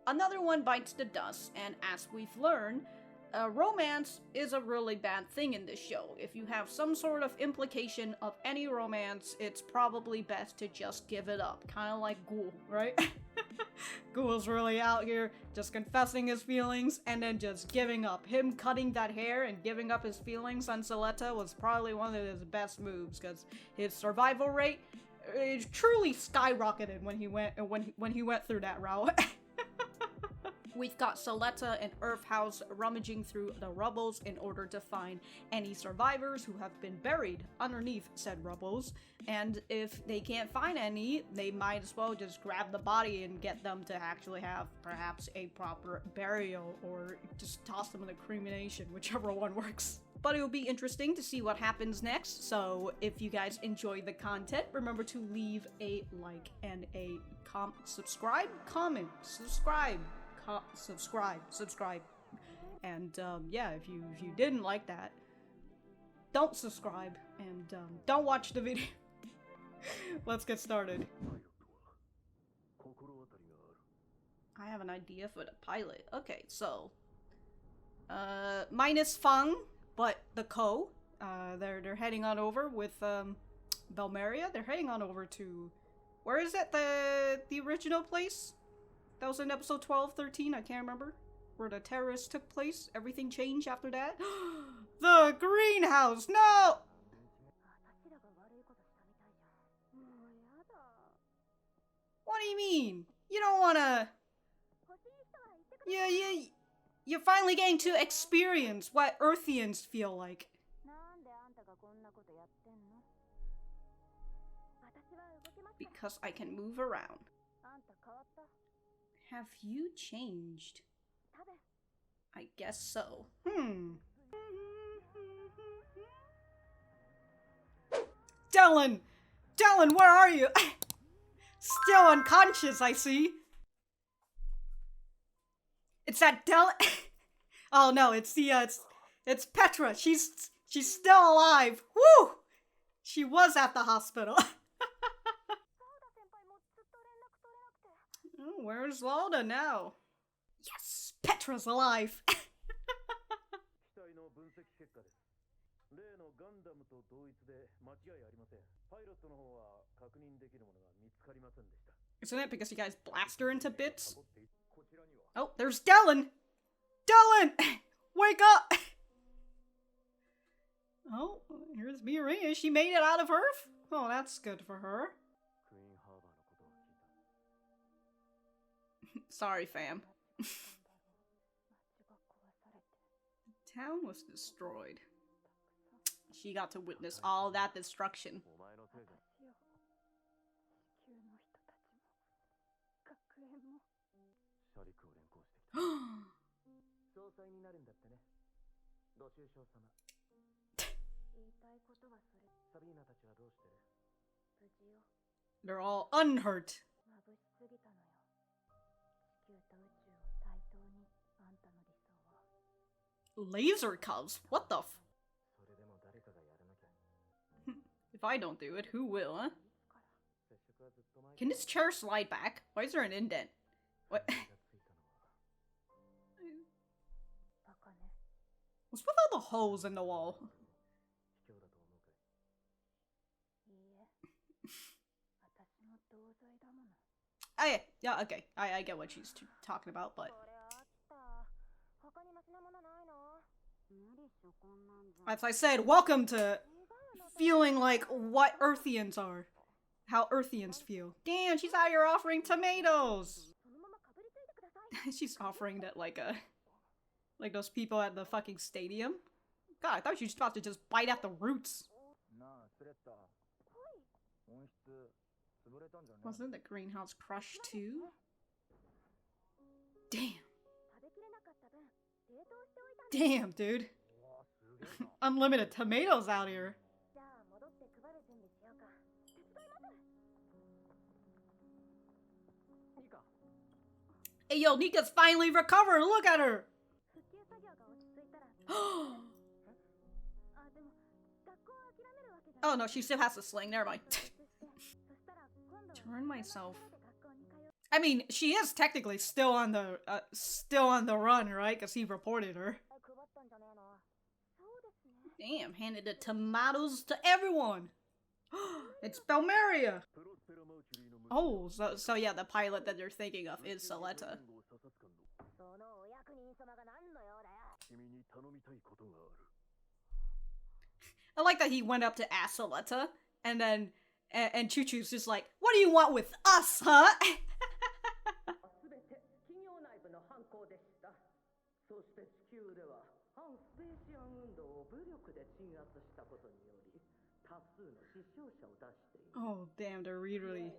another one bites the dust, and as we've learned, romance is a really bad thing in this show. If you have some sort of implication of any romance, it's probably best to just give it up. Kind of like Ghoul, right? Ghoul's really out here just confessing his feelings and then just giving up. Him cutting that hair and giving up his feelings on Suletta was probably one of his best moves, because his survival rate truly skyrocketed when he went through that route. We've got Suletta and Earth House rummaging through the rubbles in order to find any survivors who have been buried underneath said rubbles, and if they can't find any, they might as well just grab the body and get them to actually have perhaps a proper burial, or just toss them in the cremation, whichever one works. But it'll be interesting to see what happens next, so if you guys enjoy the content, remember to leave a like and a subscribe, and yeah, if you didn't like that, don't subscribe and don't watch the video. Let's get started. I have an idea for the pilot. Okay, so minus Fang, but the Co. They're heading on over with Belmeria. They're heading on over to, where is it? The original place? That was in episode 12, 13, I can't remember. Where the terrorists took place. Everything changed after that. The greenhouse! No! What do you mean? You don't wanna... You're finally getting to experience what Earthians feel like. Because I can move around. Have you changed? I guess so. Dylan! Dylan, where are you? Still unconscious, I see. It's that Dylan. Oh no, it's Petra. She's still alive. Woo! She was at the hospital. Oh, where's Lauda now? Yes! Petra's alive! Isn't it because you guys blast her into bits? Oh, there's Dylan! Dylan! Wake up! Oh, here's Miorine. She made it out of Earth? Oh, that's good for her. Sorry, fam. The town was destroyed. She got to witness all that destruction. They're all unhurt. Laser cubs? What the f— If I don't do it, who will, huh? Can this chair slide back? Why is there an indent? What? What's with all the holes in the wall? Oh yeah, okay. I get what she's talking about, but... As I said, welcome to feeling like what Earthians are. How Earthians feel. Damn, she's out here offering tomatoes! She's offering that like those people at the fucking stadium. God, I thought she was about to just bite at the roots. Wasn't the greenhouse crushed too? Damn. Damn, dude. Unlimited tomatoes out here. Hey yo, Nika's finally recovered! Look at her! Oh no, she still has to sling, never mind. Turn myself. I mean, she is technically still on the run, right? Because he reported her. Damn, handed the tomatoes to everyone. It's Belmeria. Oh, so yeah, the pilot that they're thinking of is Suletta. I like that he went up to ask Suletta, and then and Choo-Choo's just like, "What do you want with us, huh?" Oh damn, they're really.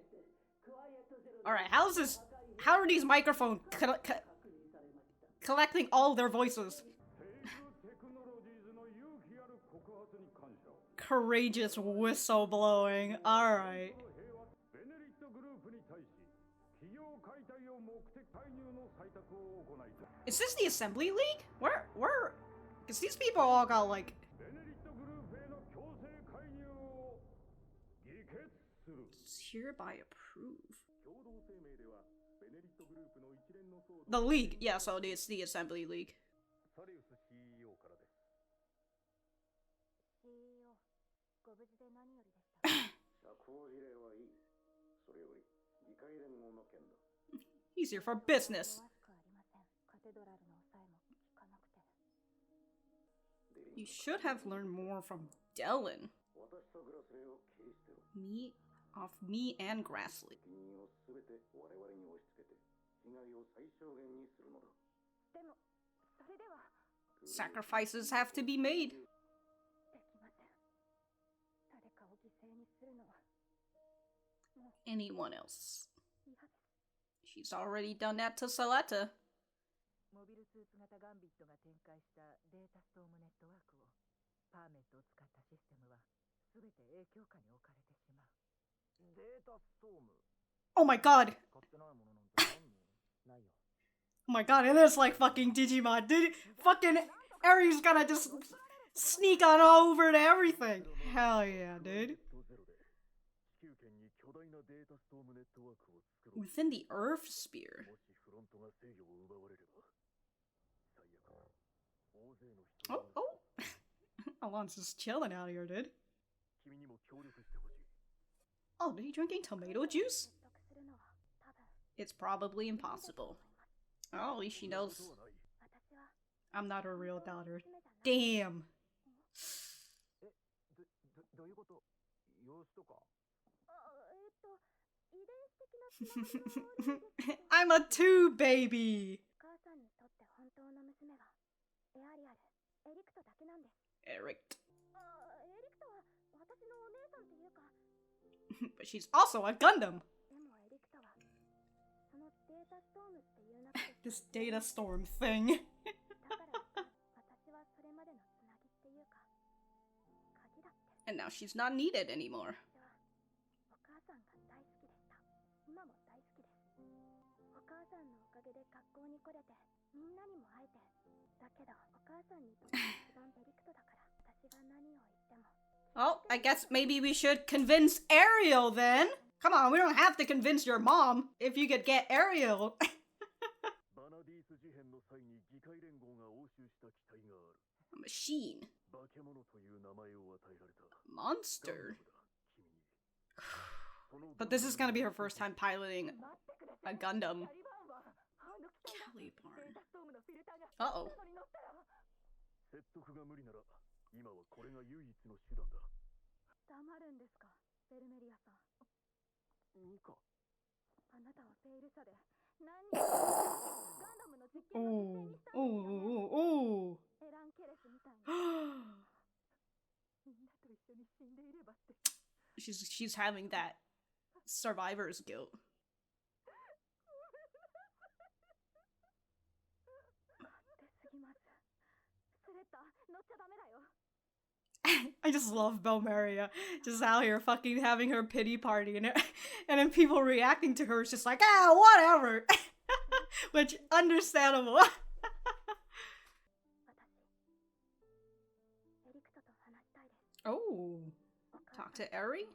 All right, how's this? How are these microphones collecting all their voices? Courageous whistleblowing. All right. Is this the Assembly League? Where? Because these people all got like. It's hereby approve. The League, yeah, so it's the Assembly League. He's here for business. You should have learned more from Dylan. Me and Grassley. Sacrifices have to be made. Anyone else? She's already done that to Suletta. Oh my god! Oh my god, it is like fucking Digimon. Fucking Aries gonna just sneak on over to everything. Hell yeah, dude. Within the Earth Sphere. Oh. Alon's just chilling out here, dude. Oh, are you drinking tomato juice? It's probably impossible. Oh, at least she knows I'm not her real daughter. Damn. I'm a 2 baby. Eric. But she's also a Gundam. This data storm thing. And now she's not needed anymore. Oh, I guess maybe we should convince Ariel then. Come on, we don't have to convince your mom if you could get Ariel. A machine. Monster. But this is gonna be her first time piloting a Gundam. Calibarn. Uh-oh. Oh. She's having that survivor's guilt. I just love Belmeria, just out here fucking having her pity party, and then people reacting to her is just like, whatever. Which, understandable. Oh, talk to Eri?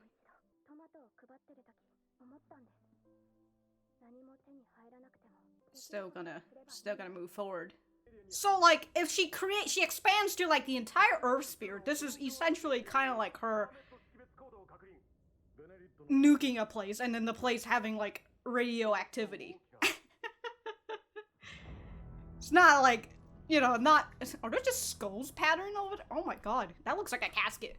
Still gonna move forward. So, like, if she expands to, like, the entire Earth sphere, this is essentially kind of like her nuking a place, and then the place having, like, radioactivity. It's not like, you know, are there just skulls patterned over there? Oh my god, that looks like a casket.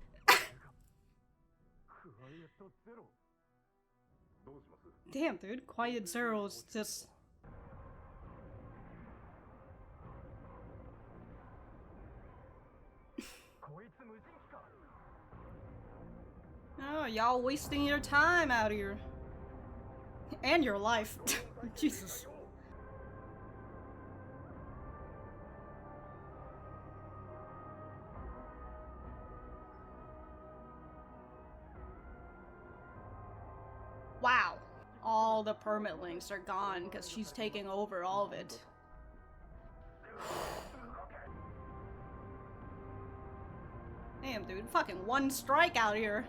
Damn, dude, Quiet Zero's just... Oh, y'all wasting your time out here. And your life. Jesus. Wow. All the permit links are gone because she's taking over all of it. Damn, dude. Fucking one strike out here.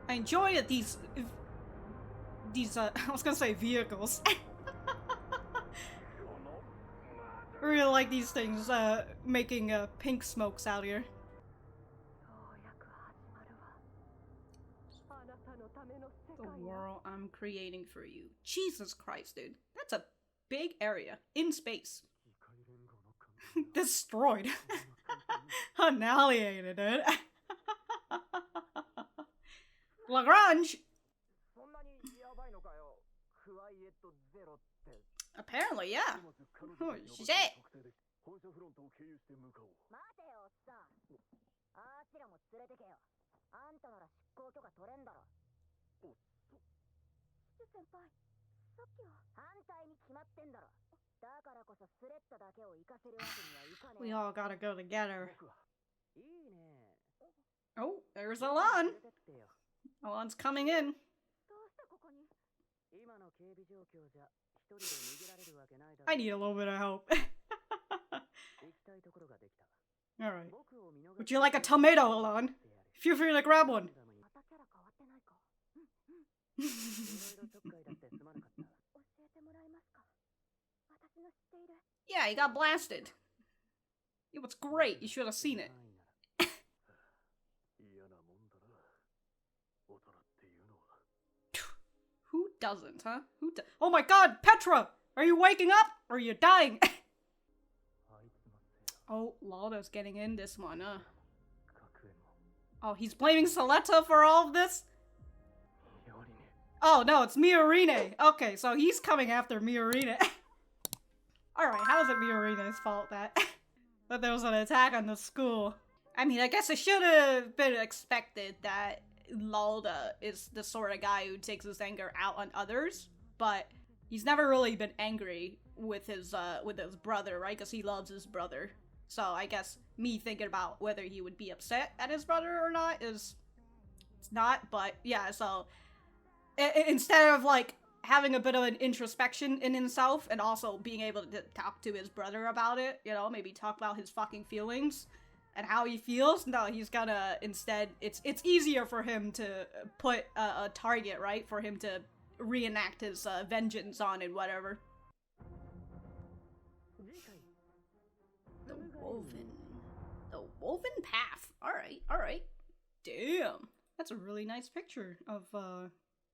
I enjoy it, these, I was gonna say vehicles. I really like these things, making, pink smokes out here. The world I'm creating for you. Jesus Christ, dude. That's a big area. In space. Destroyed. Annihilated, dude. Lagrange! Apparently, yeah. Oh, shit! We all gotta go together. Oh, there's Alon! Alon's coming in. I need a little bit of help. Alright. Would you like a tomato, Alon? Feel free to grab one. Yeah, he got blasted. It was great. You should have seen it. Who doesn't, huh? Oh my god, Petra! Are you waking up? Or are you dying? Oh, Lauda's getting in this one, huh? Oh, he's blaming Suletta for all of this? Oh, no, it's Miorine. Okay, so he's coming after Miorine. Alright, how is it Miorine's fault that there was an attack on the school? I mean, I guess it should have been expected that Lauda is the sort of guy who takes his anger out on others, but he's never really been angry with his brother, right? Because he loves his brother. So I guess me thinking about whether he would be upset at his brother or not it's not, but yeah, so instead of like having a bit of an introspection in himself and also being able to talk to his brother about it, you know, maybe talk about his fucking feelings and how he feels, no, he's gonna instead, it's easier for him to put a target, right, for him to reenact his vengeance on and whatever. The woven path. Alright. Damn. That's a really nice picture of,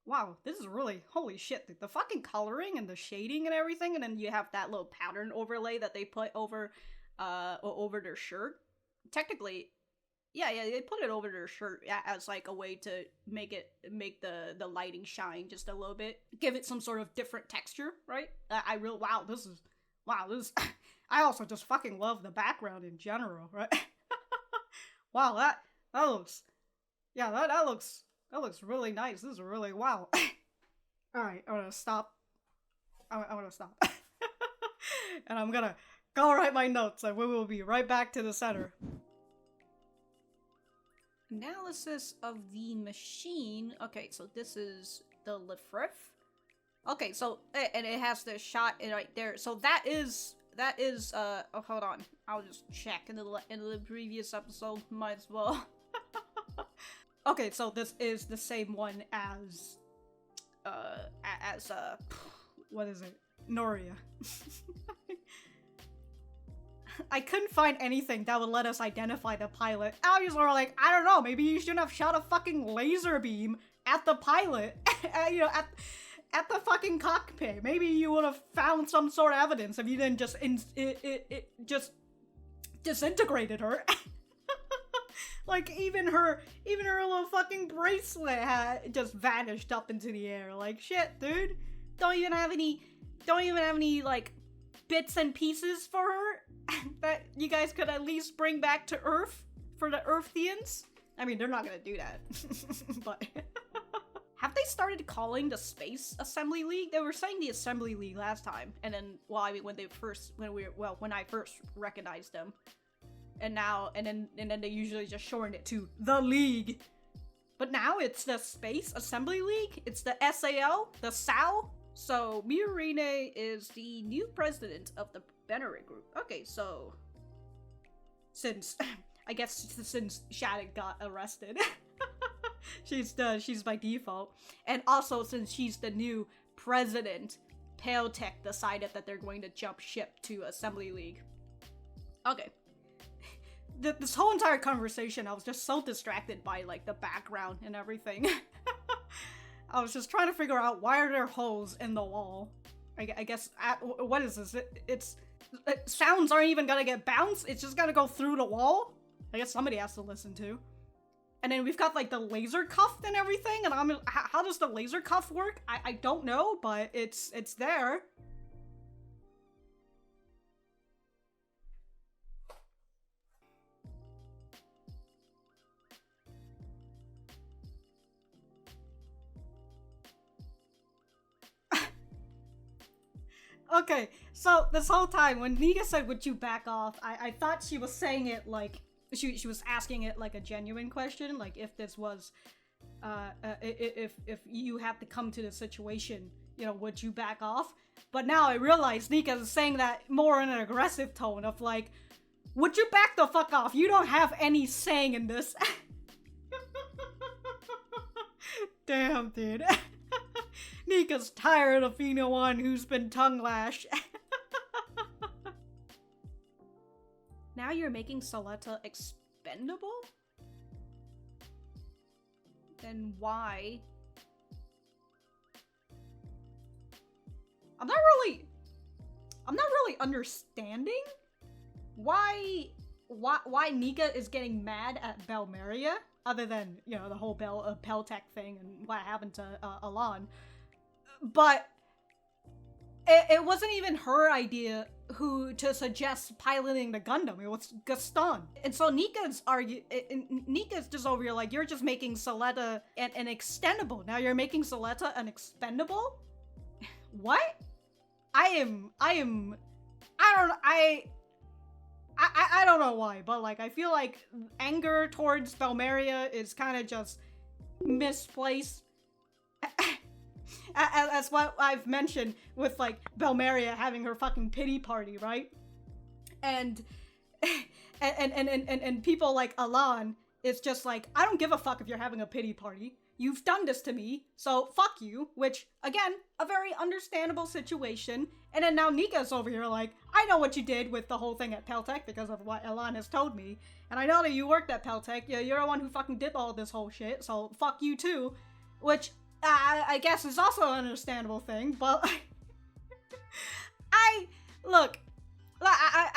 wow, this is really, holy shit, the fucking coloring and the shading and everything, and then you have that little pattern overlay that they put over, over their shirt. Technically, yeah, they put it over their shirt as like a way to make the lighting shine just a little bit, give it some sort of different texture, right? Wow, this is, I also just fucking love the background in general, right? Wow, that looks, yeah, that looks really nice. This is really, wow. Alright, I'm gonna stop. I'm gonna stop. And I'm gonna go write my notes, and we will be right back to the center. Analysis of the machine. Okay, so this is the Lefrif. Okay, so, and it has the shot right there. So that is, oh, hold on. I'll just check in the previous episode. Might as well. Okay, so this is the same one as what is it? Norea. I couldn't find anything that would let us identify the pilot. Obviously, we're like, I don't know, maybe you shouldn't have shot a fucking laser beam at the pilot, you know, at the fucking cockpit. Maybe you would have found some sort of evidence if you didn't just just disintegrated her. Like even her little fucking bracelet had just vanished up into the air. Like shit, dude. Don't even have any like bits and pieces for her that you guys could at least bring back to Earth for the Earthians. I mean, they're not gonna do that, but have they started calling the Space Assembly League? They were saying the Assembly League last time, and then, well, I mean, when I first recognized them, and then they usually just shorten it to the League. But now it's the Space Assembly League. It's the SAL, the SAL. So Miorine is the new president of the Belmeria group. Okay, so since Shaddiq got arrested, she's by default, and also since she's the new president, Peil Tech decided that they're going to jump ship to Assembly League. Okay. This whole entire conversation, I was just so distracted by like the background and everything. I was just trying to figure out why are there holes in the wall. I guess what is this? Sounds aren't even gonna get bounced. It's just gonna go through the wall. I guess somebody has to listen to. And then we've got like the laser cuff and everything. And how does the laser cuff work? I don't know, but it's there. Okay, so this whole time when Nika said, would you back off, I thought she was saying it like, she was asking it like a genuine question, like if this was, if you have to come to the situation, you know, would you back off? But now I realize Nika is saying that more in an aggressive tone of like, would you back the fuck off? You don't have any saying in this. Damn, dude. Nika's tired of being the one who's been tongue-lashed. Now you're making Suletta expendable? Then why? I'm not really understanding why Nika is getting mad at Belmeria, other than, you know, the whole Peil Tech thing and what happened to Elan. But it wasn't even her idea to suggest piloting the Gundam. It was Gaston. And so Nika's just over here like, you're just making Suletta an extendable. Now you're making Suletta an expendable? What? I don't know why, but like, I feel like anger towards Belmeria is kind of just misplaced. As what I've mentioned with like Belmeria having her fucking pity party, right? And people like Elan, it's just like, I don't give a fuck if you're having a pity party. You've done this to me, so fuck you. Which, again, a very understandable situation. And then now Nika's over here like, I know what you did with the whole thing at Peil Tech because of what Elan has told me. And I know that you worked at Peil Tech. You're the one who fucking did all this whole shit, so fuck you too. Which, I guess is also an understandable thing, but I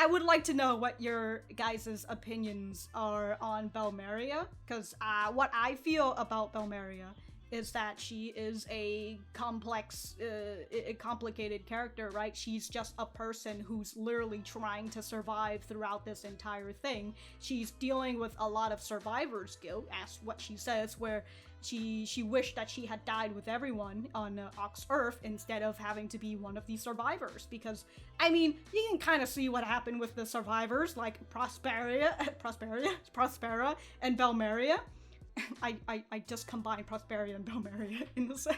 would like to know what your guys' opinions are on Belmeria, because what I feel about Belmeria is that she is a complicated character, right? She's just a person who's literally trying to survive throughout this entire thing. She's dealing with a lot of survivor's guilt, as what she says, where she wished that she had died with everyone on Ox Earth instead of having to be one of the survivors. Because, I mean, you can kind of see what happened with the survivors, like Prospera and Belmeria. I just combined Prospera and Belmeria in the same.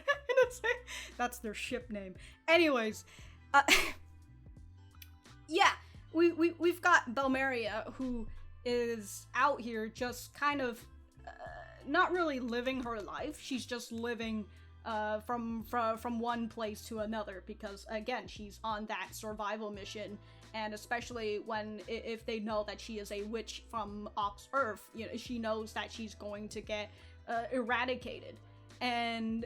That's their ship name. Anyways, yeah, we've got Belmeria, who is out here just kind of not really living her life. She's just living from one place to another, because again, she's on that survival mission, and especially if they know that she is a witch from Ox Earth, you know, she knows that she's going to get eradicated, and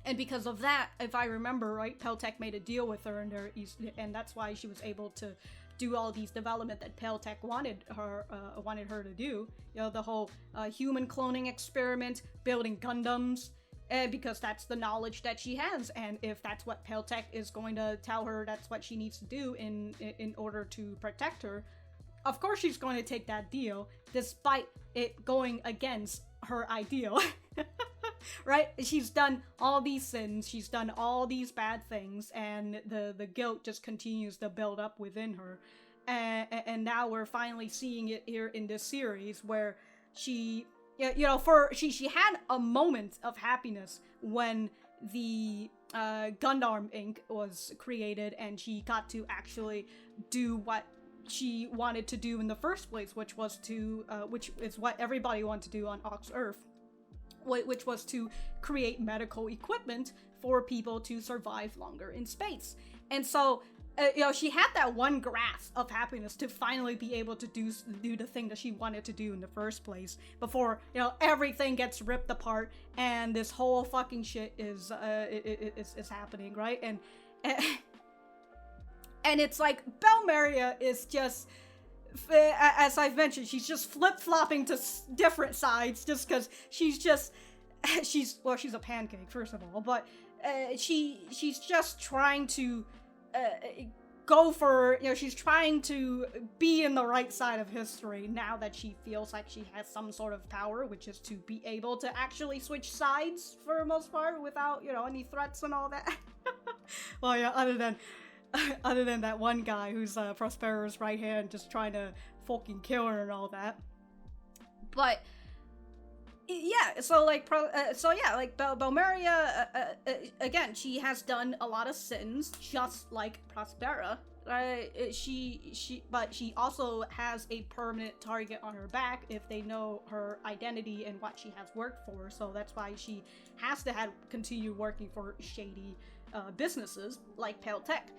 and because of that, if I remember right, Peil Tech made a deal with her, and that's why she was able to do all these development that Peil Tech wanted her to do. You know, the whole human cloning experiment, building Gundams, because that's the knowledge that she has, and if that's what Peil Tech is going to tell her that's what she needs to do in order to protect her, of course she's going to take that deal, despite it going against her ideal. Right? She's done all these sins, she's done all these bad things, and the guilt just continues to build up within her. And now we're finally seeing it here in this series, where she, you know, she had a moment of happiness when the Gundam Inc. was created, and she got to actually do what she wanted to do in the first place, which is what everybody wanted to do on Ox Earth, which was to create medical equipment for people to survive longer in space. And so, you know, she had that one grasp of happiness to finally be able to do the thing that she wanted to do in the first place, before, you know, everything gets ripped apart and this whole fucking shit is happening, right? And it's like, Belmeria is just, as I've mentioned, she's just flip-flopping to different sides, just because she's a pancake, first of all, but she's just trying to go for, you know, she's trying to be in the right side of history now that she feels like she has some sort of power, which is to be able to actually switch sides for the most part without, you know, any threats and all that. Well, yeah, other than that one guy who's Prospera's right hand, just trying to fucking kill her and all that. But yeah, so like Belmeria, again, she has done a lot of sins, just like Prospera. But she also has a permanent target on her back if they know her identity and what she has worked for. So that's why she has to continue working for shady businesses like Peil Tech.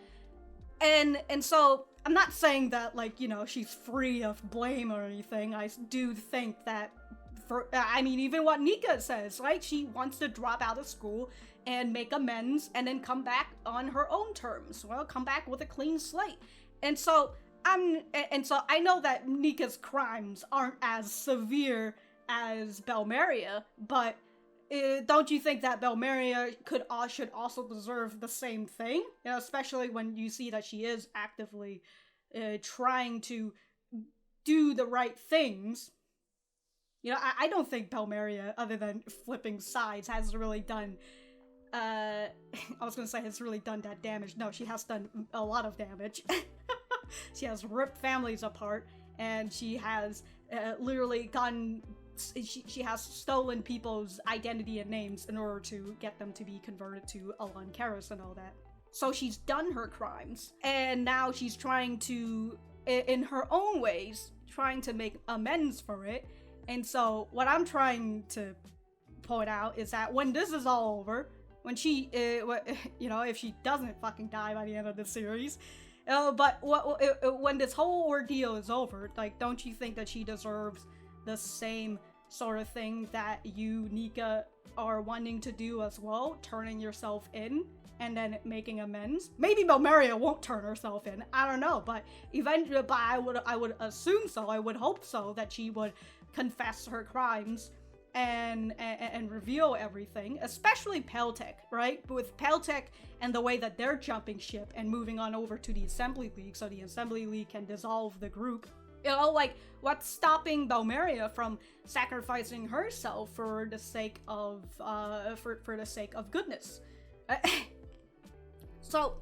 And so, I'm not saying that, like, you know, she's free of blame or anything. I do think that, even what Nika says, right? She wants to drop out of school and make amends and then come back on her own terms. Well, come back with a clean slate. And so, I know that Nika's crimes aren't as severe as Belmeria, but don't you think that Belmeria should also deserve the same thing? You know, especially when you see that she is actively trying to do the right things. You know, I don't think Belmeria, other than flipping sides, has really done, I was gonna say has really done that damage. No, she has done a lot of damage. She has ripped families apart, and she has literally gone... She has stolen people's identity and names in order to get them to be converted to Alan Karis and all that. So she's done her crimes, and now she's trying to, in her own ways, trying to make amends for it. And so what I'm trying to point out is that when this is all over, when she, you know, if she doesn't fucking die by the end of the series, but when this whole ordeal is over, like, don't you think that she deserves the same sort of thing that you, Nika, are wanting to do as well, turning yourself in and then making amends? Maybe Belmeria won't turn herself in, I don't know, but eventually, I would assume so, I would hope so, that she would confess her crimes and reveal everything, especially Peil Tech, right? With Peil Tech and the way that they're jumping ship and moving on over to the Assembly League, so the Assembly League can dissolve the group. You know, like, what's stopping Belmeria from sacrificing herself for the sake of for the sake of goodness? So,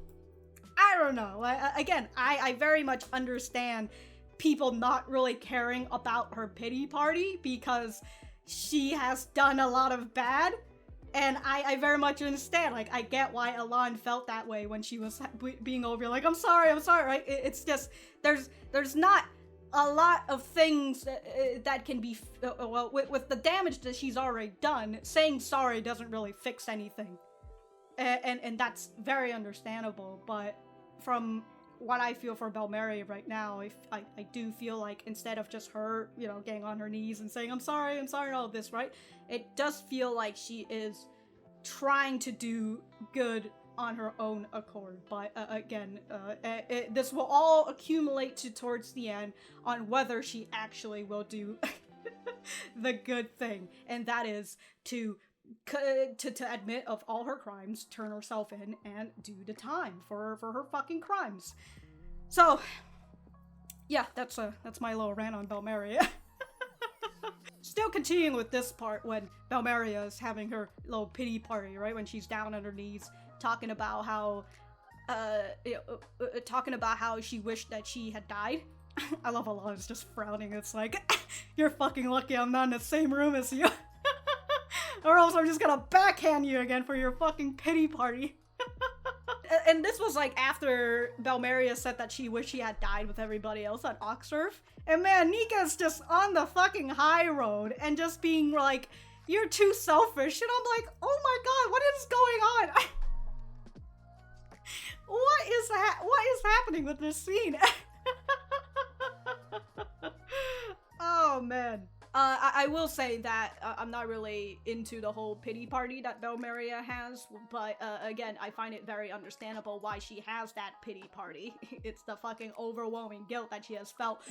I don't know. Again, I very much understand people not really caring about her pity party because she has done a lot of bad, and I very much understand. Like, I get why Elan felt that way when she was being over, like, I'm sorry, right? It's just, there's not a lot of things that can be, well, with the damage that she's already done, saying sorry doesn't really fix anything. And that's very understandable, but from what I feel for Belmeria right now, I do feel like instead of just her, you know, getting on her knees and saying, I'm sorry, and all of this, right? It does feel like she is trying to do good on her own accord, but again, this will all accumulate towards the end on whether she actually will do the good thing, and that is to admit of all her crimes, turn herself in, and do the time for her fucking crimes. So, yeah, that's my little rant on Belmeria. Still continuing with this part when Belmeria is having her little pity party, right? When she's down on her knees, talking about how she wished that she had died. I love how Lauda's just frowning. It's like, you're fucking lucky I'm not in the same room as you. Or else I'm just gonna backhand you again for your fucking pity party. And this was like after Belmeria said that she wished she had died with everybody else at Oxurf. And man, Nika's just on the fucking high road and just being like, you're too selfish. And I'm like, oh my god, what is going on? What is happening with this scene? Oh man. I will say that I'm not really into the whole pity party that Belmeria has, but again, I find it very understandable why she has that pity party. It's the fucking overwhelming guilt that she has felt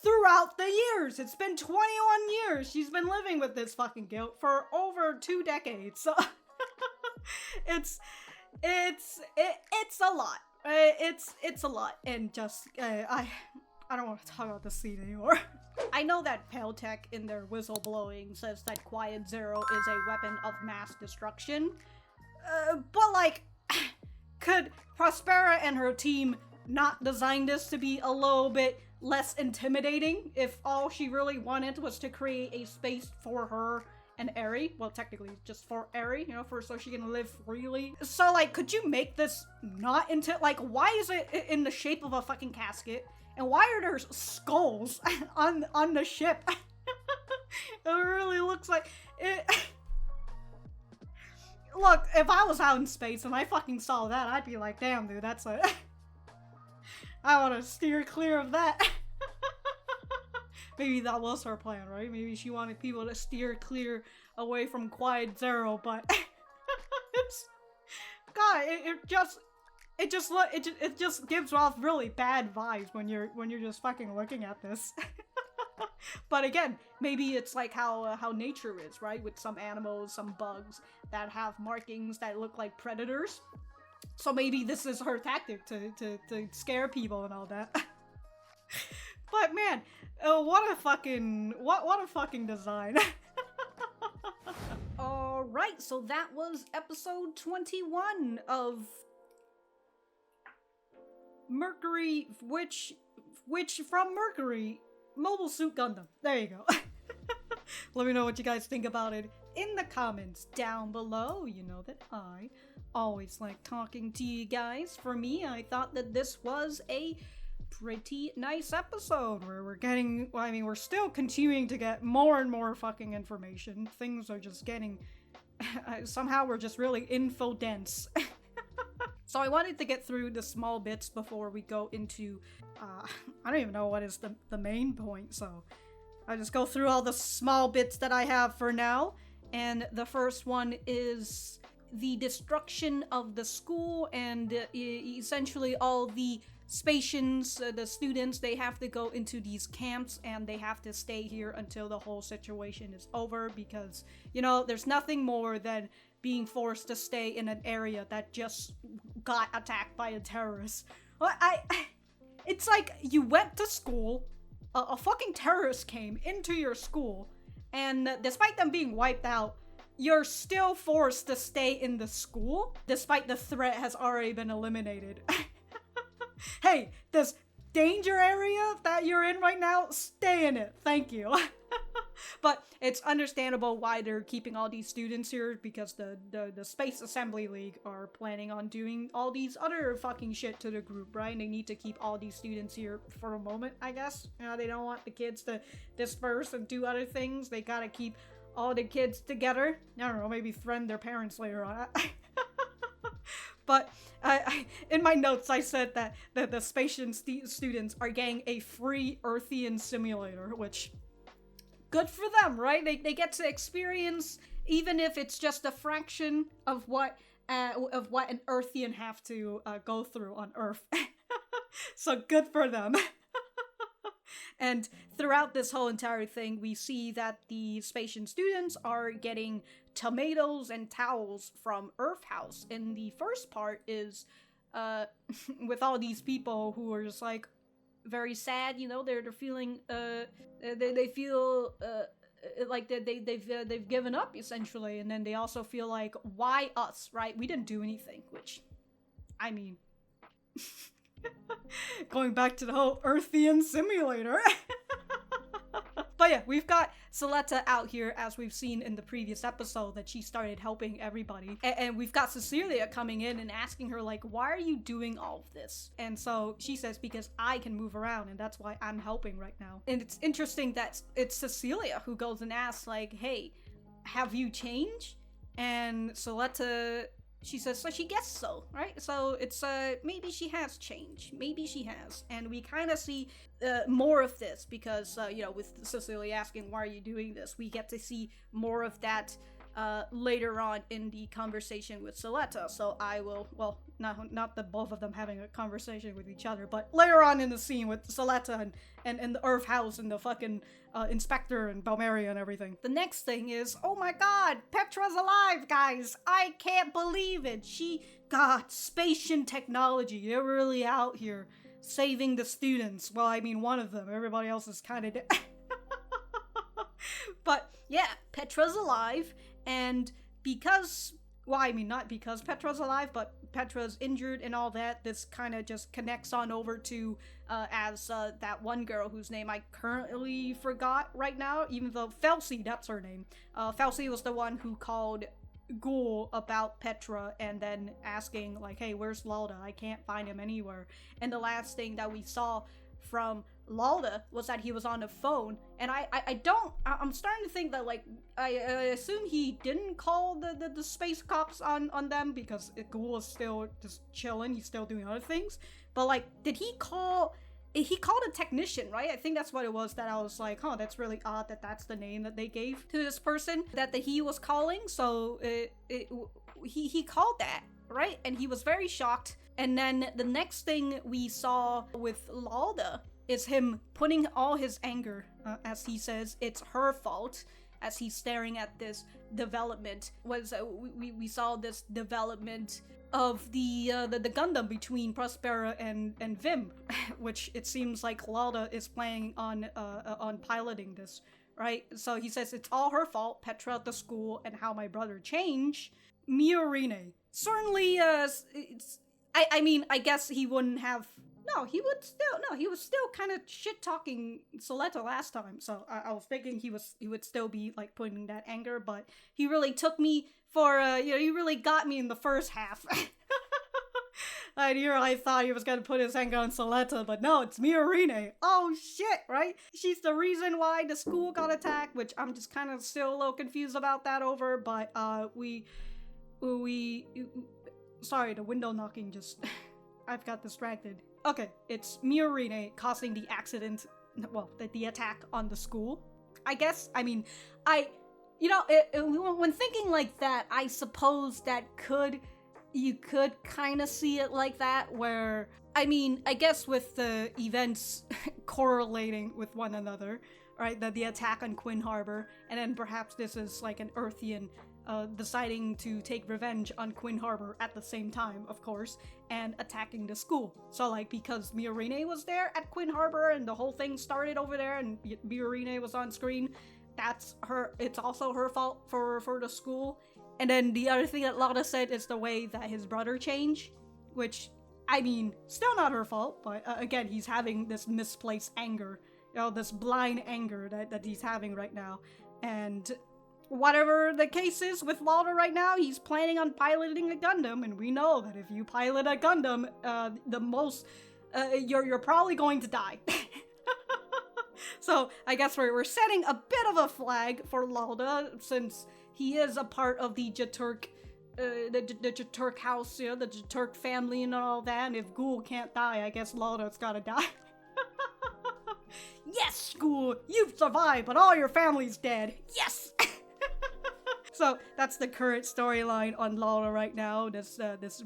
throughout the years. It's been 21 years she's been living with this fucking guilt for over 2 decades. So it's a lot. It's a lot, and just I don't want to talk about this scene anymore. I know that Peil Tech in their whistleblowing says that Quiet Zero is a weapon of mass destruction, but like, could Prospera and her team not design this to be a little bit less intimidating if all she really wanted was to create a space for her and Eri? Well, technically just for Eri, you know, so she can live freely. So like, could you make this not into, like, why is it in the shape of a fucking casket? And why are there skulls on the ship? It really looks like it. Look, if I was out in space and I fucking saw that, I'd be like, damn, dude, that's a... I want to steer clear of that. Maybe that was her plan, right? Maybe she wanted people to steer clear away from Quiet Zero, but it's... God, it just gives off really bad vibes when you're just fucking looking at this. But again, maybe it's like how nature is, right? With some animals, some bugs that have markings that look like predators. So maybe this is her tactic to scare people and all that. But man, what a fucking design. Alright, so that was episode 21 of Mercury, which from Mercury, Mobile Suit Gundam. There you go. Let me know what you guys think about it in the comments down below. You know that I always like talking to you guys. For me, I thought that this was a pretty nice episode where we're still continuing to get more and more fucking information. Things are just getting, somehow we're just really info dense. So I wanted to get through the small bits before we go into, I don't even know what is the main point, so I just go through all the small bits that I have for now. And the first one is the destruction of the school, and essentially all the Spacians, the students, they have to go into these camps and they have to stay here until the whole situation is over, because, you know, there's nothing more than being forced to stay in an area that just got attacked by a terrorist. It's like you went to school, a fucking terrorist came into your school, and despite them being wiped out, you're still forced to stay in the school, despite the threat has already been eliminated. Hey, this danger area that you're in right now, stay in it, thank you. But it's understandable why they're keeping all these students here, because the Space Assembly League are planning on doing all these other fucking shit to the group, right? And they need to keep all these students here for a moment, I guess. You know, they don't want the kids to disperse and do other things. They gotta keep all the kids together. I don't know, maybe threaten their parents later on. But in my notes, I said that the Spacians students are getting a free Earthian simulator, which... good for them, right? They get to experience, even if it's just a fraction of what an Earthian have to go through on Earth. So good for them. And throughout this whole entire thing, we see that the Spacian students are getting tomatoes and towels from Earth House. And the first part is with all these people who are just like, very sad, you know, they're feeling they feel like they've given up, essentially. And then they also feel like, why us, right? We didn't do anything, which, I mean, going back to the whole Earthian simulator. But yeah, we've got Suletta out here, as we've seen in the previous episode, that she started helping everybody. And we've got Secelia coming in and asking her, like, why are you doing all of this? And so she says, because I can move around, and that's why I'm helping right now. And it's interesting that it's Secelia who goes and asks, like, hey, have you changed? And Suletta... she says, so she guessed so, right? So it's, maybe she has changed. Maybe she has. And we kind of see more of this because, you know, with Secelia asking, why are you doing this? We get to see more of that later on in the conversation with Suletta. So I will, well, not the both of them having a conversation with each other, but later on in the scene with Suletta and the Earth House and the fucking Inspector and Belmeria and everything. The next thing is, oh my god, Petra's alive, guys! I can't believe it! God, Spacian technology, they're really out here saving the students. Well, I mean, one of them. Everybody else is kind of dead. But yeah, Petra's alive, and because... well, I mean, not because Petra's alive, but Petra's injured and all that. This kind of just connects on over to that one girl whose name I currently forgot right now, even though Felsi, that's her name. Felsi was the one who called Ghoul about Petra and then asking, like, hey, where's Lauda? I can't find him anywhere. And the last thing that we saw from Lauda was that he was on the phone, and I'm starting to think that, like, I assume he didn't call the space cops on them, because Ghoul is still just chilling, he's still doing other things. But, like, did he called a technician, right? I think that's what it was, that I was like, huh, that's really odd that that's the name that they gave to this person that he was calling. So he called that, right? And he was very shocked. And then the next thing we saw with Lauda is him putting all his anger, as he says, it's her fault, as he's staring at this development. We saw this development of the Gundam between Prospera and Vim, which it seems like Lauda is planning on piloting this, right? So he says it's all her fault, Petra at the school, and how my brother changed. Miorine. Certainly, I mean, I guess he wouldn't have... No, he was still kind of shit-talking Suletta last time, so I was thinking he would still be, like, putting that anger, but he really took me for, you know, he really got me in the first half. I thought he was gonna put his anger on Suletta, but no, it's Miorine. Oh shit, right? She's the reason why the school got attacked, which I'm just kind of still a little confused about that over, but, sorry, the window knocking just... I've got distracted. Okay, it's Miorine causing the accident, well, the attack on the school. I guess, I mean, when thinking like that, I suppose that you could kind of see it like that, where, I mean, I guess with the events correlating with one another, right, the attack on Quinn Harbor, and then perhaps this is like an Earthian deciding to take revenge on Quinn Harbor at the same time, of course, and attacking the school. So, like, because Miorine was there at Quinn Harbor and the whole thing started over there and Miorine was on screen, it's also her fault for the school. And then the other thing that Lauda said is the way that his brother changed, which, I mean, still not her fault, but again, he's having this misplaced anger. this blind anger that he's having right now. And whatever the case is with Lauda right now, he's planning on piloting a Gundam, and we know that if you pilot a Gundam, you're probably going to die. So I guess we're setting a bit of a flag for Lauda, since he is a part of the Jaturk, the Jaturk house, the Jaturk family and all that, and if Ghoul can't die, I guess Lauda's gotta die. Yes, Ghoul, you've survived, but all your family's dead. Yes! So that's the current storyline on Lauda right now. This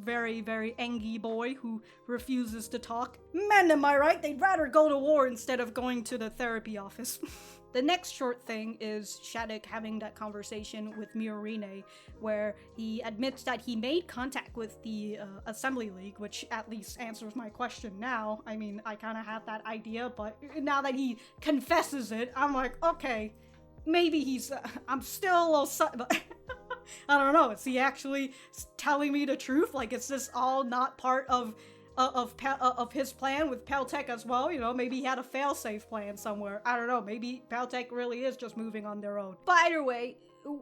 very, very angry boy who refuses to talk. Men, am I right? They'd rather go to war instead of going to the therapy office. The next short thing is Shaddiq having that conversation with Miorine, where he admits that he made contact with the Assembly League, which at least answers my question now. I mean, I kind of had that idea, but now that he confesses it, I'm like, okay, maybe he's, I'm still a little, but I don't know, is he actually telling me the truth? Like, is this all not part of his plan with Peil Tech as well? Maybe he had a fail-safe plan somewhere. I don't know, maybe Peil Tech really is just moving on their own. But either way,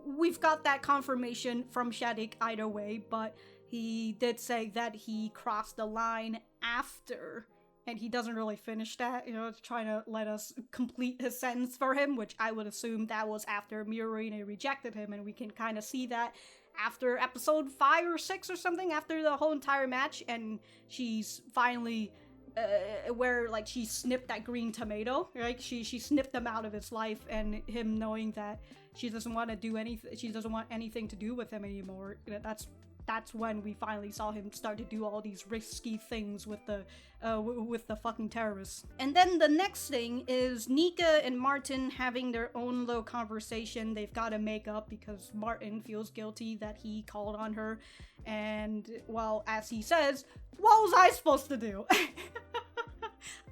we've got that confirmation from Shaddiq either way, but he did say that he crossed the line after, and he doesn't really finish that, trying to let us complete his sentence for him, which I would assume that was after Miorine rejected him, and we can kind of see that after episode 5 or 6 or something, after the whole entire match, and she's finally, where, like, she snipped that green tomato, right? She snipped him out of his life, and him knowing that she doesn't want to do anything, she doesn't want anything to do with him anymore. That's when we finally saw him start to do all these risky things with the fucking terrorists. And then the next thing is Nika and Martin having their own little conversation. They've got to make up because Martin feels guilty that he called on her. And, well, as he says, what was I supposed to do?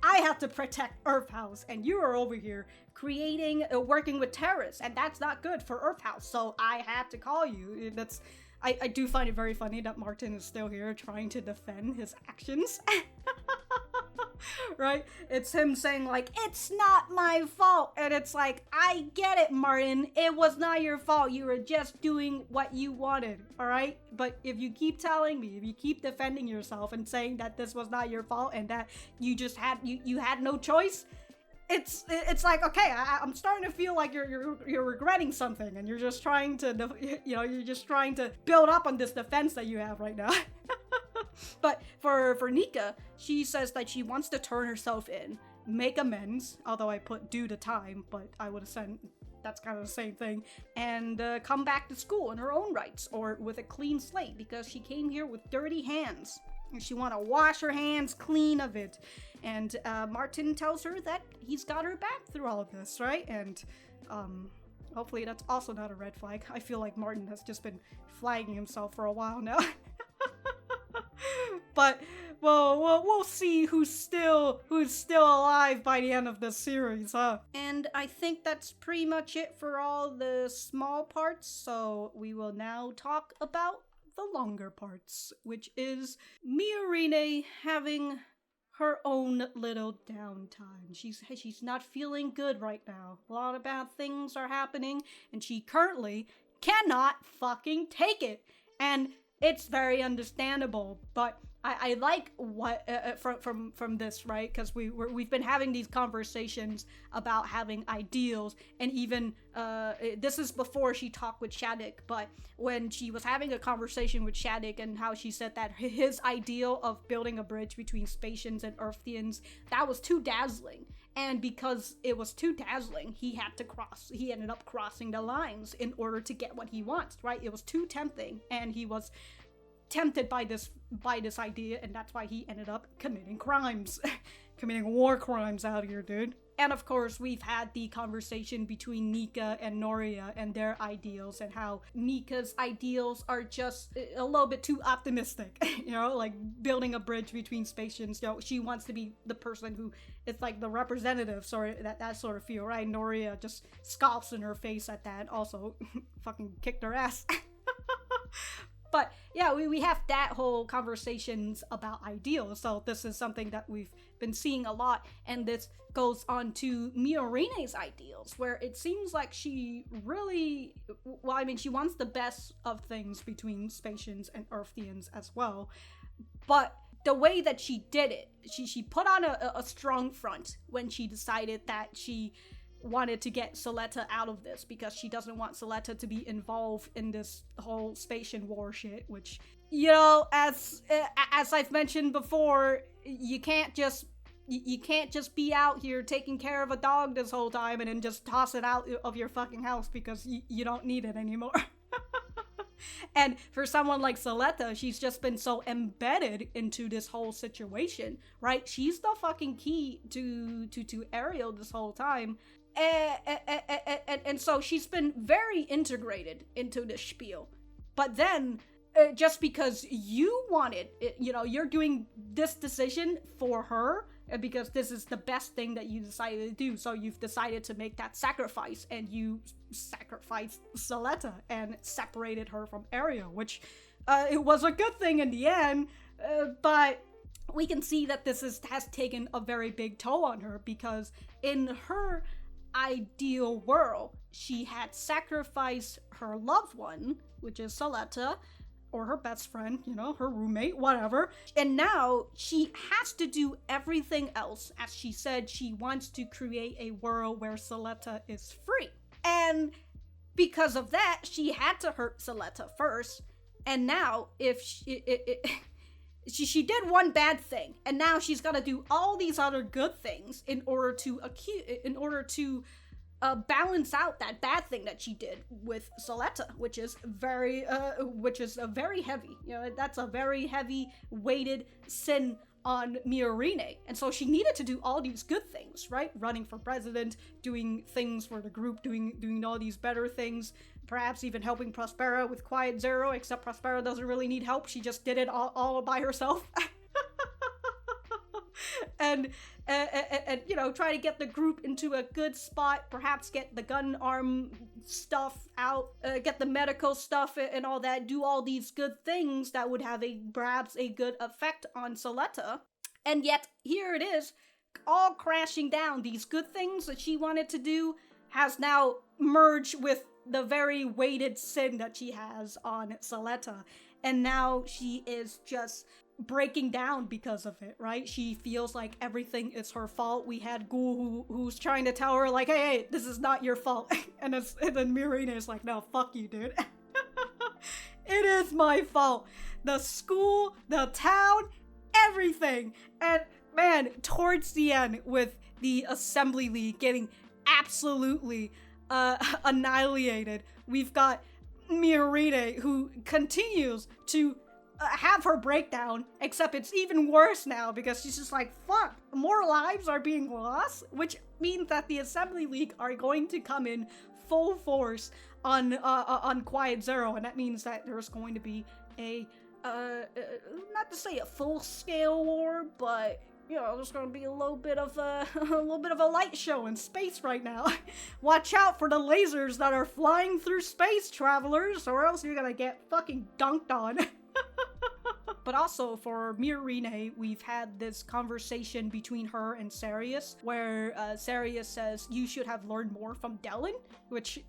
I have to protect Earth House, and you are over here working with terrorists, and that's not good for Earth House, so I had to call you. I do find it very funny that Martin is still here trying to defend his actions. Right? It's him saying, like, it's not my fault. And it's like, I get it, Martin. It was not your fault. You were just doing what you wanted. Alright? But if you keep telling me, if you keep defending yourself and saying that this was not your fault and that you just had, you had no choice, it's like, okay, I'm starting to feel like you're regretting something, and you're just trying to, you're just trying to build up on this defense that you have right now. But for Nika, she says that she wants to turn herself in, make amends, although I put due to time, but I would have said that's kind of the same thing, and come back to school in her own rights, or with a clean slate, because she came here with dirty hands. And she want to wash her hands clean of it. And Martin tells her that he's got her back through all of this, right? And hopefully that's also not a red flag. I feel like Martin has just been flagging himself for a while now. But we'll see who's still alive by the end of this series, huh? And I think that's pretty much it for all the small parts. So we will now talk about the longer parts, which is Miorine having her own little downtime. She's not feeling good right now. A lot of bad things are happening, and she currently cannot fucking take it. And it's very understandable, but I like what from this, right? Because we've been having these conversations about having ideals, and even this is before she talked with Shaddiq, but when she was having a conversation with Shaddiq and how she said that his ideal of building a bridge between Spacians and Earthians, that was too dazzling. And because it was too dazzling, he ended up crossing the lines in order to get what he wants, right? It was too tempting, and he was tempted by this idea, and that's why he ended up committing crimes. Committing war crimes out here, dude. And of course, we've had the conversation between Nika and Norea and their ideals, and how Nika's ideals are just a little bit too optimistic, like building a bridge between Spacians. She wants to be the person who is like the representative, that sort of feel, right? Norea just scoffs in her face at that, also fucking kicked her ass. But yeah, we have that whole conversations about ideals, so this is something that we've been seeing a lot, and this goes on to Miorine's ideals, where it seems like she really, well, I mean, she wants the best of things between Spacians and Earthians as well, but the way that she did it, she put on a strong front when she decided that she wanted to get Suletta out of this, because she doesn't want Suletta to be involved in this whole Spacian war shit, which, you know, as I've mentioned before, you can't just be out here taking care of a dog this whole time and then just toss it out of your fucking house because you don't need it anymore. And for someone like Suletta, she's just been so embedded into this whole situation, right? She's the fucking key to Ariel this whole time. And so she's been very integrated into this spiel. But then, just because you wanted it, you know, you're doing this decision for her, because this is the best thing that you decided to do, so you've decided to make that sacrifice, and you sacrificed Suletta and separated her from Ariel, which it was a good thing in the end, but we can see that this has taken a very big toll on her, because in her ideal world, she had sacrificed her loved one, which is Suletta, or her best friend, you know, her roommate, whatever. And now she has to do everything else. As she said, she wants to create a world where Suletta is free. And because of that, she had to hurt Suletta first. And now, if she did one bad thing, and now she's got to do all these other good things in order to balance out that bad thing that she did with Suletta, which is very heavy. You know, that's a very heavy weighted sin on Miorine. And so she needed to do all these good things, right? Running for president, doing things for the group, doing all these better things, perhaps even helping Prospera with Quiet Zero, except Prospera doesn't really need help. She just did it all by herself. And you know, try to get the group into a good spot, perhaps get the gun arm stuff out, get the medical stuff and all that, do all these good things that would have perhaps a good effect on Suletta. And yet, here it is, all crashing down. These good things that she wanted to do has now merged with the very weighted sin that she has on Suletta. And now she is just breaking down because of it, right? She feels like everything is her fault. We had Ghoul who's trying to tell her, like, hey, this is not your fault. and then Miorine is like, no, fuck you, dude. It is my fault. The school, the town, everything. And man, towards the end, with the Assembly League getting absolutely annihilated, we've got Miorine, who continues to have her breakdown, except it's even worse now, because she's just like, fuck, more lives are being lost, which means that the Assembly League are going to come in full force on Quiet Zero, and that means that there's going to be a not to say a full-scale war, but you know, there's gonna be a little bit of a light show in space right now. Watch out for the lasers that are flying through space, travelers, or else you're gonna get fucking dunked on. But also for Miorine, we've had this conversation between her and Sarius, where Sarius says, you should have learned more from Delin, which,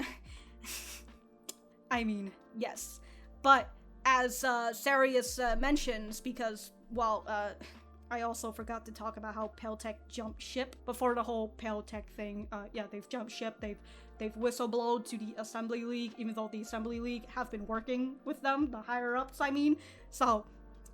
I mean, yes. But as Sarius mentions, because, well, I also forgot to talk about how Peil Tech jumped ship before the whole Peil Tech thing. Yeah, they've jumped ship, they've whistleblowed to the Assembly League, even though the Assembly League have been working with them, the higher-ups, I mean. So,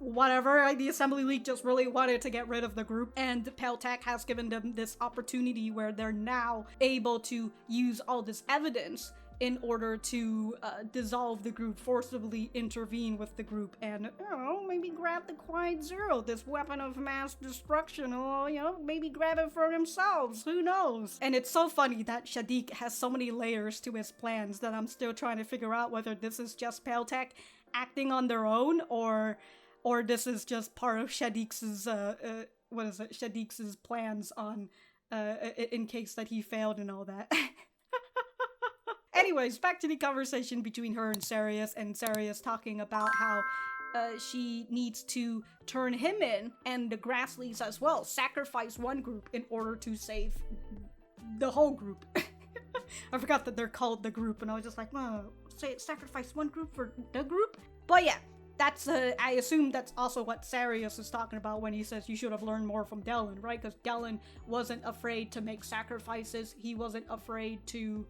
whatever, the Assembly League just really wanted to get rid of the group, and Peil Tech has given them this opportunity where they're now able to use all this evidence in order to dissolve the group, forcibly intervene with the group, and, you know, maybe grab the Quiet Zero, this weapon of mass destruction, or, you know, maybe grab it for themselves, who knows? And it's so funny that Shaddiq has so many layers to his plans that I'm still trying to figure out whether this is just Peil Tech acting on their own, or this is just part of Shaddiq's, Shaddiq's plans on, in case that he failed and all that. Anyways, back to the conversation between her and Sarius talking about how she needs to turn him in, and the Grassleys as well, sacrifice one group in order to save the whole group. I forgot that they're called the group, and I was just like, sacrifice one group for the group? But yeah, that's, I assume that's also what Sarius is talking about when he says you should have learned more from Delin, right? Because Delin wasn't afraid to make sacrifices. He wasn't afraid to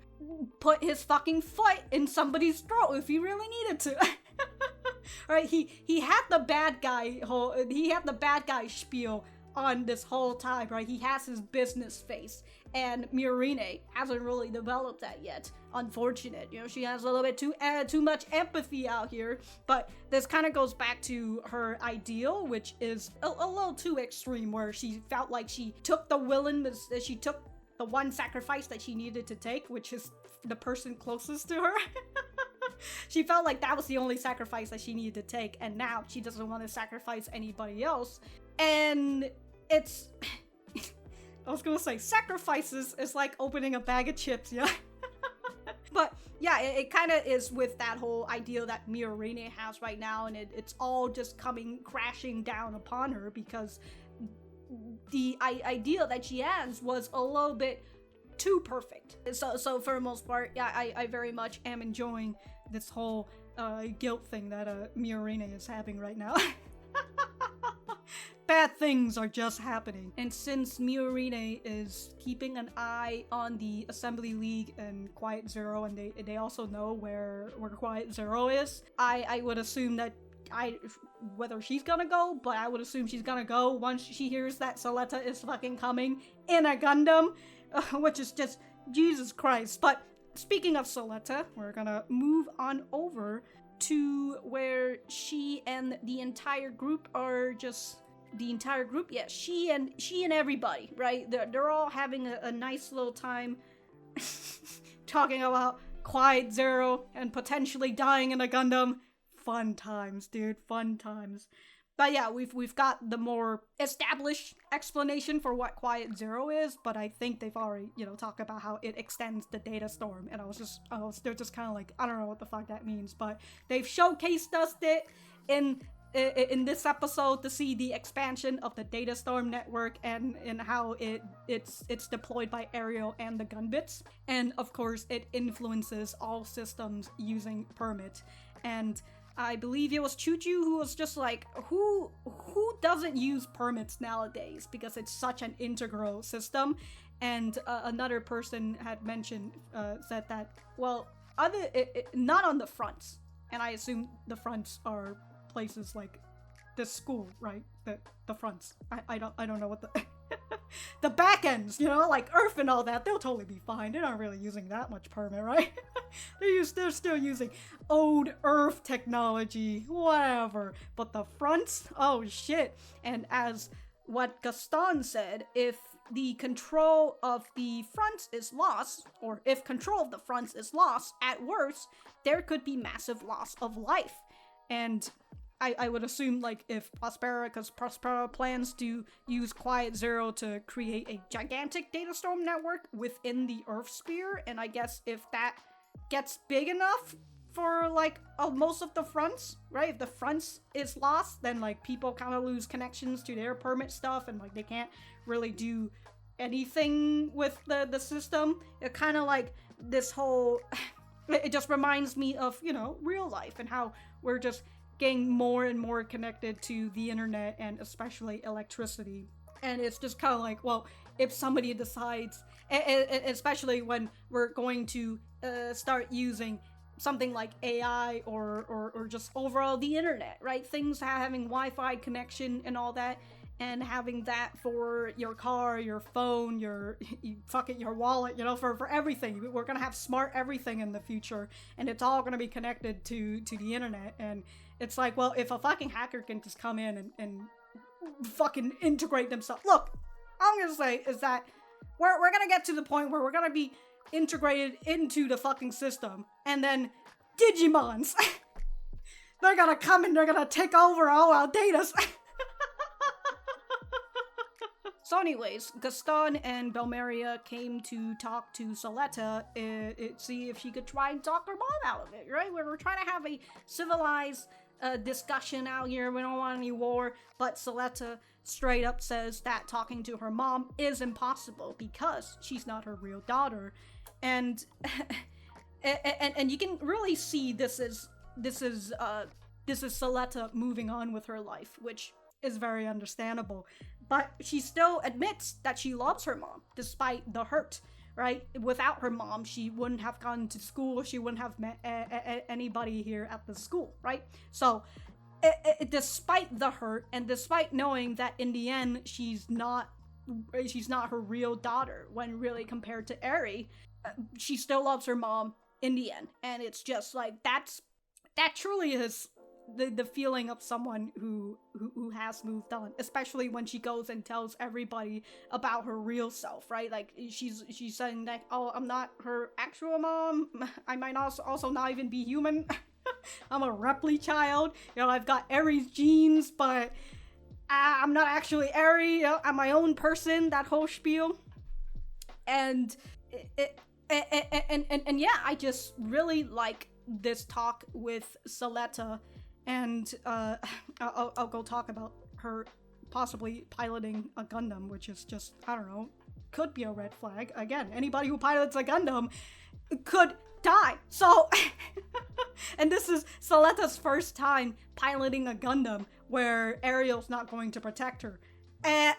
put his fucking foot in somebody's throat if he really needed to. Right? He had the bad guy spiel on this whole time, right? He has his business face, and Miorine hasn't really developed that yet. Unfortunate, you know, she has a little bit too much empathy out here, but this kind of goes back to her ideal, which is a little too extreme, where she felt like she took the one sacrifice that she needed to take, which is the person closest to her. She felt like that was the only sacrifice that she needed to take, and now she doesn't want to sacrifice anybody else. And it's I was gonna say sacrifices is like opening a bag of chips, yeah. But yeah, it kind of is with that whole idea that Miorine has right now, and it's all just coming crashing down upon her because the idea that she has was a little bit too perfect. So for the most part, yeah, I very much am enjoying this whole guilt thing that Miorine is having right now. Bad things are just happening. And since Miorine is keeping an eye on the Assembly League and Quiet Zero, and they also know where Quiet Zero is, I would assume that whether she's gonna go, but I would assume she's gonna go once she hears that Suletta is fucking coming in a Gundam, which is just Jesus Christ. But speaking of Suletta, we're gonna move on over to where she and the entire group are just... Yeah, she and everybody, right? They're all having a nice little time talking about Quiet Zero and potentially dying in a Gundam. Fun times, dude, fun times. But yeah, we've got the more established explanation for what Quiet Zero is, but I think they've already, talked about how it extends the data storm, and they're just kind of like, I don't know what the fuck that means, but they've showcased us it in this episode to see the expansion of the data storm network and how it's deployed by Aerial and the Gunbits, and of course it influences all systems using permit. And I believe it was Chuchu who was just like, who doesn't use permits nowadays because it's such an integral system. And another person had said that, well, not on the fronts, and I assume the fronts are places like this school, right? The fronts. I don't know what the the back ends, like Earth and all that. They'll totally be fine. They're not really using that much permit, right? They're still using old Earth technology, whatever. But the fronts, oh shit. And as what Gaston said, if the control of the fronts is lost, or if control of the fronts is lost, at worst, there could be massive loss of life. And I would assume, like, if Prospera plans to use Quiet Zero to create a gigantic data storm network within the Earth sphere, and I guess if that gets big enough for, like, most of the fronts, right? If the fronts is lost, then, like, people kind of lose connections to their permit stuff, and, like, they can't really do anything with the system. It kind of, like, this whole... It just reminds me of, real life, and how we're just getting more and more connected to the internet, and especially electricity. And it's just kind of like, well, if somebody decides, especially when we're going to start using something like AI or just overall the internet, right? Things having Wi-Fi connection and all that, and having that for your car, your phone, your wallet, for everything. We're gonna have smart everything in the future, and it's all gonna be connected to the internet. And it's like, well, if a fucking hacker can just come in and fucking integrate themselves. Look, all I'm gonna say is that we're gonna get to the point where we're gonna be integrated into the fucking system, and then Digimons, they're gonna come and they're gonna take over all our data. So anyways, Gaston and Belmeria came to talk to Suletta, see if she could try and talk her mom out of it, right? We're trying to have a civilized discussion out here. We don't want any war. But Suletta straight up says that talking to her mom is impossible because she's not her real daughter. And and you can really see this is Suletta moving on with her life, which is very understandable. But she still admits that she loves her mom, despite the hurt, right? Without her mom, she wouldn't have gone to school, she wouldn't have met anybody here at the school, right? So, despite the hurt, and despite knowing that in the end, she's not her real daughter, when really compared to Eri, she still loves her mom in the end. And it's just like, that truly is the feeling of someone who has moved on, especially when she goes and tells everybody about her real self, right? Like, she's saying that, oh, I'm not her actual mom, I might also not even be human. I'm a repli child, you know, I've got Eri's genes, but I'm not actually Eri, you know, I'm my own person, that whole spiel. And and yeah, I just really like this talk with Suletta. And I'll go talk about her possibly piloting a Gundam, which is just, I don't know, could be a red flag. Again, anybody who pilots a Gundam could die. So, and this is Suletta's first time piloting a Gundam where Ariel's not going to protect her. And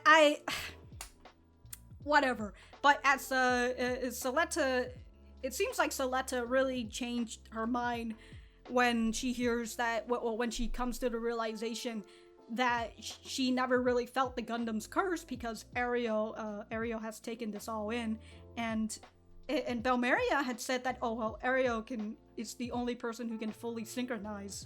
whatever. But as Suletta, it seems like Suletta really changed her mind when she hears that, well, when she comes to the realization that she never really felt the Gundam's curse because Ariel has taken this all in, and Belmeria had said that, oh well, Ariel is the only person who can fully synchronize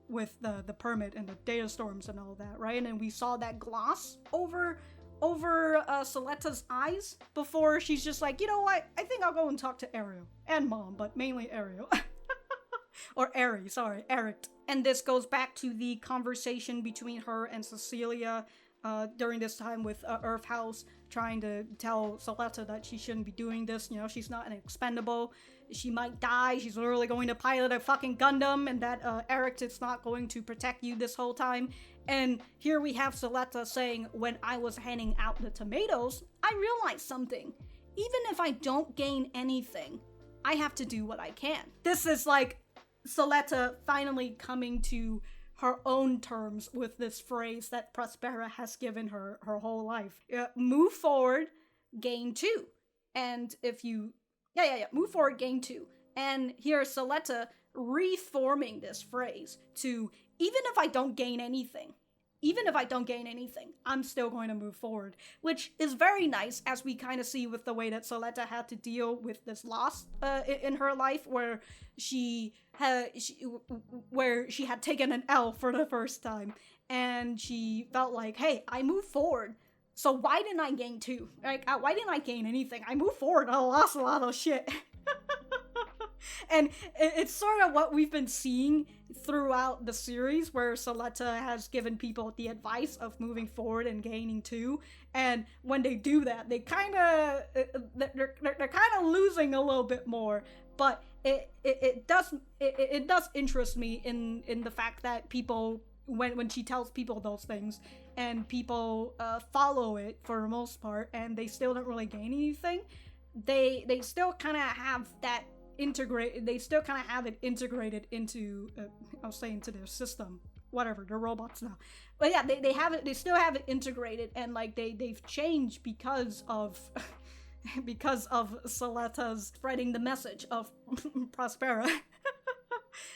with the permit and the data storms and all that, right? And then we saw that gloss over Suletta's eyes before she's just like, you know what, I think I'll go and talk to Ariel and mom, but mainly Ariel. Or Eri, sorry, Eric. And this goes back to the conversation between her and Secelia during this time with Earth House, trying to tell Suletta that she shouldn't be doing this, you know, she's not an expendable, she might die, she's literally going to pilot a fucking Gundam, and that Eric is not going to protect you this whole time. And here we have Suletta saying, when I was handing out the tomatoes, I realized something. Even if I don't gain anything, I have to do what I can. This is like Suletta finally coming to her own terms with this phrase that Prospera has given her whole life. Move forward, gain 2. And if you... move forward, gain 2. And here's Suletta reforming this phrase to, even if I don't gain anything, I'm still going to move forward, which is very nice, as we kind of see with the way that Suletta had to deal with this loss in her life, where she had taken an L for the first time, and she felt like, hey, I moved forward, so why didn't I gain 2? Like, why didn't I gain anything? I moved forward, I lost a lot of shit. And it's sort of what we've been seeing throughout the series, where Suletta has given people the advice of moving forward and gaining 2, and when they do that, they kind of they're kind of losing a little bit more. But it does interest me in the fact that people, when she tells people those things, and people follow it for the most part, and they still don't really gain anything, they still kind of have that they still kind of have it integrated into I'll say into their system, whatever, they're robots now, but yeah, they still have it integrated, and like they've changed because of because of Suletta's spreading the message of Prospera.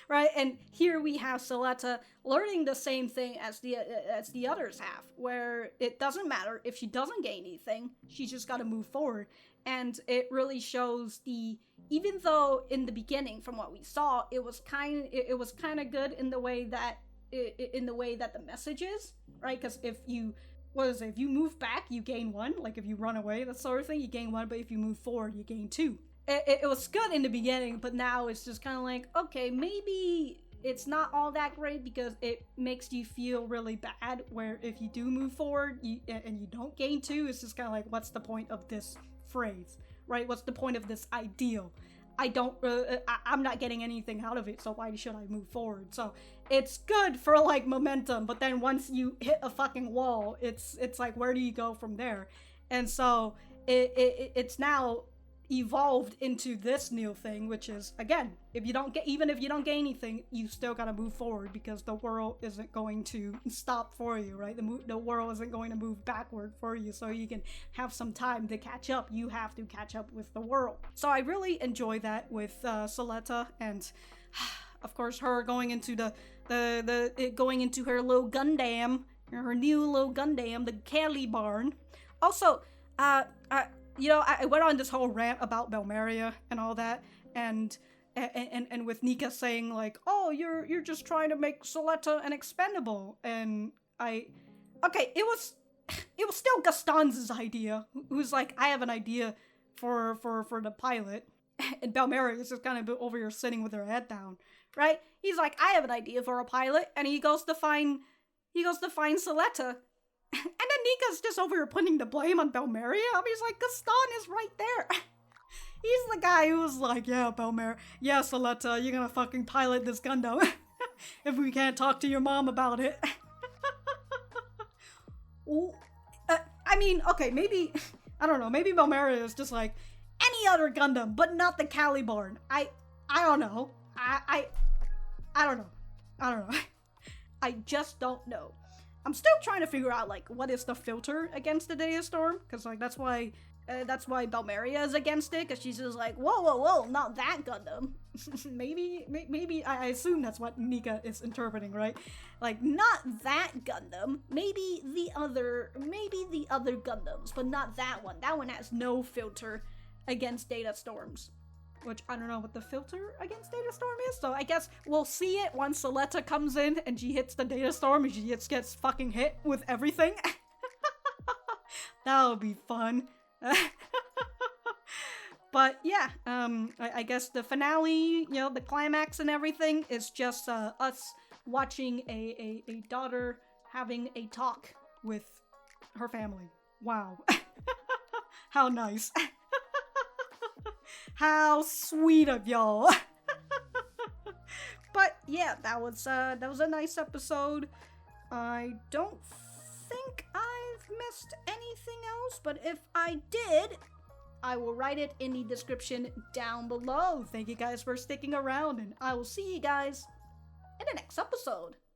Right? And here we have Suletta learning the same thing as the others have, where it doesn't matter if she doesn't gain anything, she's just got to move forward. And it really shows even though in the beginning, from what we saw, it was kind of good in the way that the message is, right? Because if you move back, you gain 1. Like if you run away, that sort of thing, you gain 1. But if you move forward, you gain 2. It was good in the beginning, but now it's just kind of like, okay, maybe it's not all that great, because it makes you feel really bad, where if you do move forward and you don't gain 2, it's just kind of like, what's the point of this phrase, right? What's the point of this ideal? I'm not getting anything out of it, so why should I move forward? So it's good for like momentum, but then once you hit a fucking wall, it's like, where do you go from there? And so it's now evolved into this new thing, which is, again, even if you don't gain anything, you still gotta move forward, because the world isn't going to stop for you, right? The world isn't going to move backward for you, so you can have some time to catch up. You have to catch up with the world. So I really enjoy that with Suletta, and of course her going into going into her little Gundam, her new little Gundam, the Kelly barn. Also, you know, I went on this whole rant about Belmeria and all that, and with Nika saying like, oh, you're just trying to make Suletta an expendable, and okay, it was still Gaston's idea, who's like, I have an idea for the pilot, and Belmeria is just kind of over here sitting with her head down, right? He's like, I have an idea for a pilot, and he goes to find Suletta. And then Nika's just over here putting the blame on Belmeria. I mean, he's like, Gaston is right there. He's the guy who was like, yeah, Belmeria, yeah, Suletta, you're gonna fucking pilot this Gundam if we can't talk to your mom about it. I mean, okay, maybe, I don't know, maybe Belmeria is just like any other Gundam, but not the Calibarn. I don't know. I don't know. I don't know. I just don't know. I'm still trying to figure out, like, what is the filter against the Data Storm? Because, like, that's why Belmeria is against it, because she's just like, whoa, not that Gundam. maybe, I assume that's what Nika is interpreting, right? Like, not that Gundam, maybe the other Gundams, but not that one. That one has no filter against Data Storms. Which, I don't know what the filter against Data Storm is, so I guess we'll see it once Suletta comes in and she hits the Data Storm and she gets fucking hit with everything. That'll be fun. But yeah, I guess the finale, you know, the climax and everything is just us watching a daughter having a talk with her family. Wow. How nice. How sweet of y'all. But yeah, that was a nice episode. I don't think I've missed anything else, but if I did, I will write it in the description down below. Thank you guys for sticking around, and I will see you guys in the next episode.